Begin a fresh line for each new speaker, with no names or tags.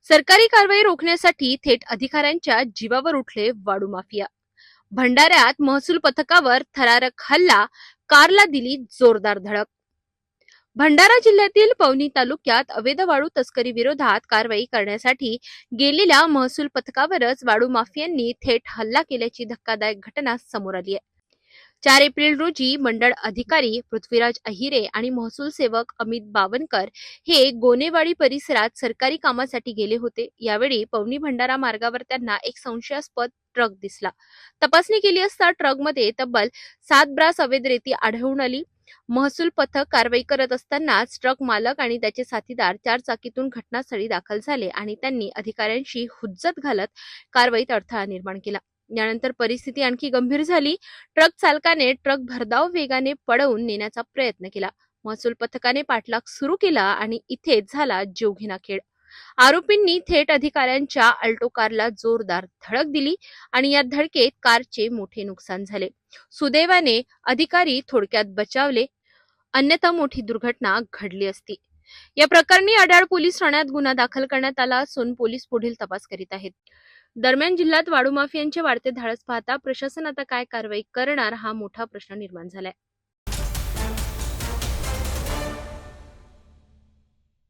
सरकारी कारवाई रोखण्यासाठी थेट अधिकाऱ्यांच्या जीवावर उठले वाळू माफिया. भंडाऱ्यात महसूल पथकावर थरारक हल्ला, कारला दिली जोरदार धडक. भंडारा जिल्ह्यातील पवनी तालुक्यात अवैध वाळू तस्करी विरोधात कारवाई करण्यासाठी गेलेल्या महसूल पथकावरच वाळू माफियांनी थेट हल्ला केल्याची धक्कादायक घटना समोर आली आहे. 4 एप्रिल रोजी मंडळ अधिकारी पृथ्वीराज अहिरे आणि महसूल सेवक अमित बावनकर हे गोनेवाडी परिसरात सरकारी कामासाठी गेले होते. यावेळी पवनी भंडारा मार्गावर त्यांना एक संशयास्पद ट्रक दिसला. तपासणी केली असता ट्रकमध्ये तब्बल 7 ब्रास अवैध रेती आढळून आली. महसूल पथक कारवाई करत असतानाच ट्रक मालक आणि त्याचे साथीदार 4 चाकीतून घटनास्थळी दाखल झाले आणि त्यांनी अधिकाऱ्यांशी हुज्जत घालत कारवाईत अडथळा निर्माण केला. यानंतर परिस्थिती आणखी गंभीर झाली. ट्रक चालकाने ट्रक भरधाव वेगाने पळवून नेण्याचा प्रयत्न केला. महसूल पथकाने पाठलाग सुरू केला आणि इथेच झाला जीवघेणा खेळ. आरोपींनी थेट अधिकाऱ्यांच्या अल्टो कारला जोरदार धडक दिली आणि या धडकेत कारचे मोठे नुकसान झाले. सुदैवाने अधिकारी थोडक्यात बचावले, अन्यथा मोठी दुर्घटना घडली असती. या प्रकरणी अडाळ पोलीस ठाण्यात गुन्हा दाखल करण्यात आला असून पोलीस पुढील तपास करीत आहेत. दरम्यान जिल्ह्यात वाळू माफियांचे वाढते धाडस पाहता प्रशासन आता काय कारवाई करणार हा मोठा प्रश्न निर्माण झालाय.